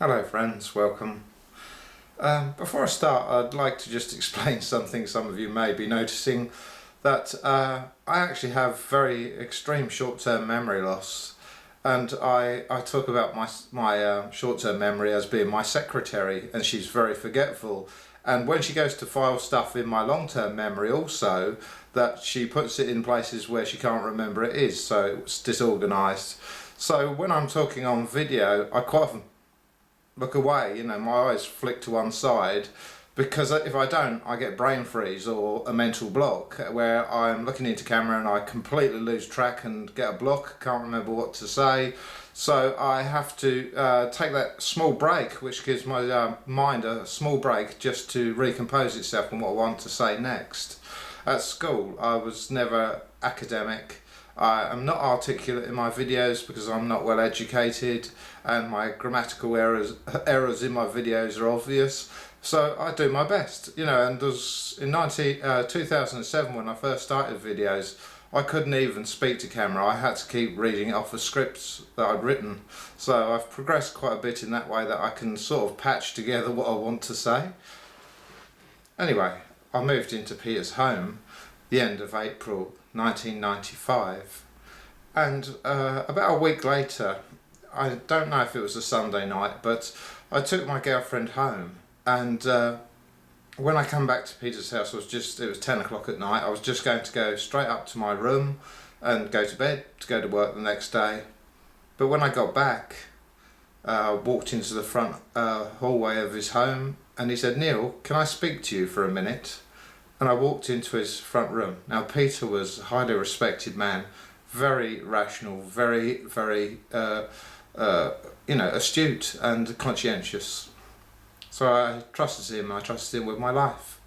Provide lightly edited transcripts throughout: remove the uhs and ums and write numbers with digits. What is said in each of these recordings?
Hello friends, welcome. Before I start, I'd like to just explain something some of you may be noticing, that I actually have very extreme short-term memory loss, and I talk about my short-term memory as being my secretary, and she's very forgetful, and when she goes to file stuff in my long-term memory also, that she puts it in places where she can't remember it is, so it's disorganised. So when I'm talking on video, I quite often look away, my eyes flick to one side, because if I don't, I get brain freeze or a mental block where I'm looking into camera and I completely lose track and get a block, can't remember what to say. So I have to take that small break, which gives my mind a small break just to recompose itself on what I want to say next. At school, I was never academic. I am not articulate in my videos because I'm not well educated, and my grammatical errors in my videos are obvious, so I do my best, and there's, in 2007 when I first started videos, I couldn't even speak to camera. I had to keep reading it off of scripts that I'd written, so I've progressed quite a bit in that way, that I can sort of patch together what I want to say. Anyway, I moved into Peter's home the end of April 1995, and about a week later, I don't know if it was a Sunday night, but I took my girlfriend home, and when I come back to Peter's house, it was 10 o'clock at night. I was just going to go straight up to my room and go to bed to go to work the next day, but when I got back, I walked into the front hallway of his home, and he said, "Neil, can I speak to you for a minute?" And I walked into his front room. Now Peter was a highly respected man, very rational, very astute and conscientious. So I trusted him with my life.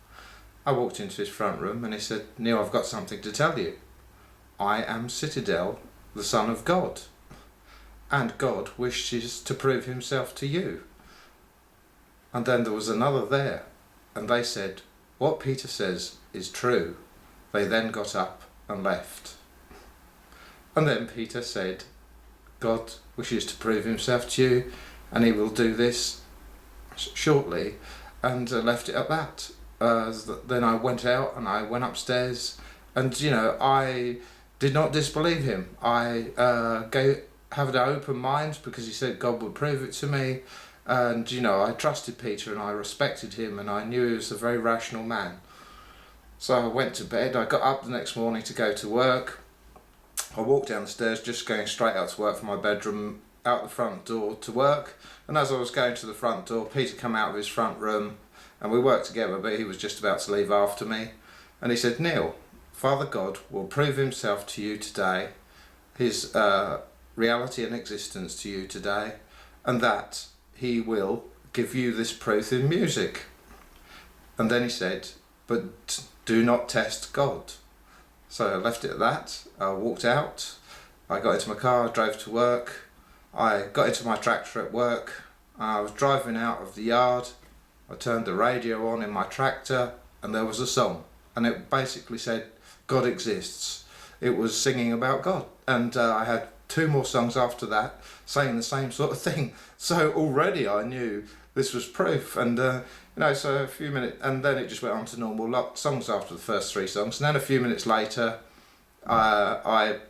I walked into his front room and he said, "Neil, I've got something to tell you. I am Citadel, the Son of God, and God wishes to prove himself to you." And then there was another there, and they said, "What Peter says is true." They then got up and left. And then Peter said, "God wishes to prove himself to you, and he will do this shortly," and left it at that. Then I went out and I went upstairs, and I did not disbelieve him. I had an open mind because he said God would prove it to me. And I trusted Peter and I respected him, and I knew he was a very rational man. So I went to bed. I got up the next morning to go to work. I walked down the stairs, just going straight out to work from my bedroom, out the front door to work, and as I was going to the front door, Peter came out of his front room, and we worked together, but he was just about to leave after me, and he said, "Neil, Father God will prove himself to you today, his reality and existence to you today, and that he will give you this proof in music." And then he said, "But do not test God." So I left it at that. I walked out, I got into my car, I drove to work, I got into my tractor at work, I was driving out of the yard, I turned the radio on in my tractor, and there was a song, and it basically said, "God exists." It was singing about God, and I had 2 more songs after that saying the same sort of thing. So already I knew this was proof, and so a few minutes, and then it just went on to normal songs after the first 3 songs, and then a few minutes later I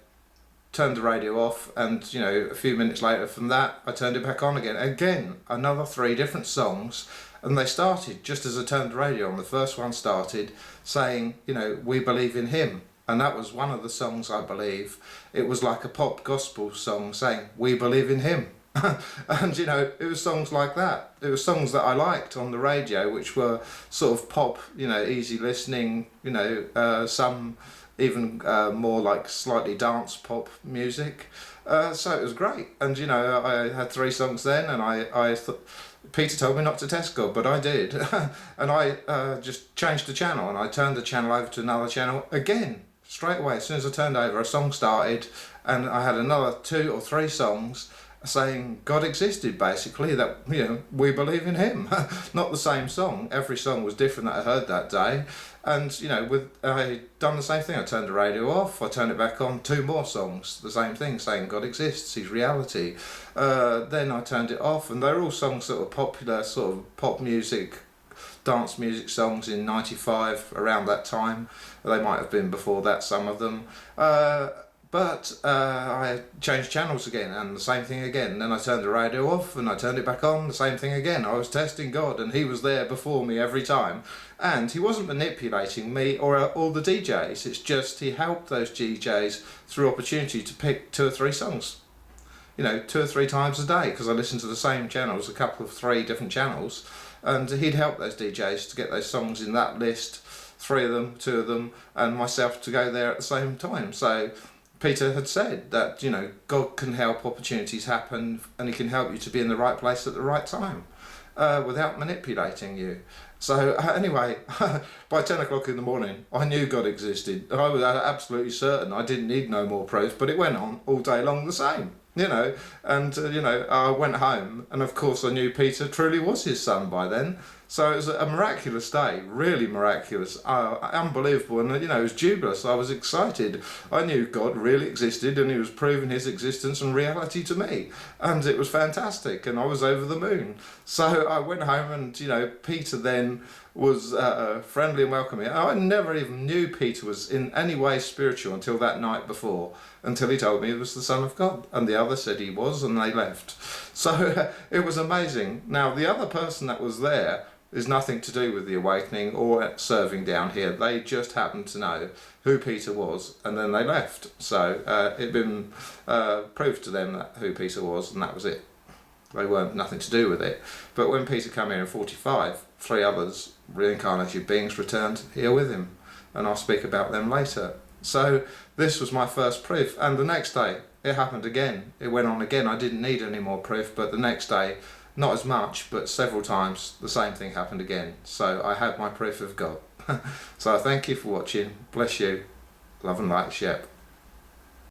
turned the radio off, and a few minutes later from that I turned it back on again, another 3 different songs, and they started just as I turned the radio on. The first one started saying, "We believe in him." And that was one of the songs, I believe. It was like a pop gospel song saying, "We believe in him." And it was songs like that. It was songs that I liked on the radio, which were sort of pop, easy listening, some even more like slightly dance pop music. So it was great. And I had 3 songs then, and I thought, Peter told me not to test God, but I did. And I just changed the channel, and I turned the channel over to another channel again. Straight away, as soon as I turned over, a song started, and I had another 2 or 3 songs, saying God existed, basically, that, you know, we believe in him. Not the same song, every song was different that I heard that day. And, you know, I done the same thing. I turned the radio off, I turned it back on, 2 more songs, the same thing, saying God exists, he's reality. Then I turned it off, and they're all songs that were popular, sort of pop music, dance music songs in 95, around that time. They might have been before that, some of them. But I changed channels again, and the same thing again. Then I turned the radio off and I turned it back on, the same thing again. I was testing God, and he was there before me every time. And he wasn't manipulating me or the DJs, it's just he helped those DJs through opportunity to pick 2 or 3 songs. You know, 2 or 3 times a day, because I listened to the same channels, a couple of 3 different channels, and he'd help those DJs to get those songs in that list, 3 of them, 2 of them, and myself to go there at the same time. So Peter had said that, you know, God can help opportunities happen, and he can help you to be in the right place at the right time, without manipulating you. So anyway, by 10 o'clock in the morning, I knew God existed. I was absolutely certain. I didn't need no more proof, but it went on all day long the same, you know. And, you know, I went home, and of course I knew Peter truly was his son by then. So it was a miraculous day, really miraculous, unbelievable, and, you know, it was jubilous. I was excited. I knew God really existed, and he was proving his existence and reality to me, and it was fantastic, and I was over the moon. So I went home, and, you know, Peter then was friendly and welcoming. I never even knew Peter was in any way spiritual until that night before, until he told me he was the Son of God, and the other said he was, and they left. So it was amazing. Now, the other person that was there is nothing to do with the awakening or serving down here. They just happened to know who Peter was, and then they left. So it'd been proved to them that who Peter was, and that was it. They weren't nothing to do with it. But when Peter came here in 45, 3 others, reincarnated beings, returned here with him, and I'll speak about them later. So this was my first proof, and the next day it happened again. It went on again. I didn't need any more proof, but the next day, not as much, but several times, the same thing happened again. So I had my proof of God. So I thank you for watching. Bless you. Love and light, Shep.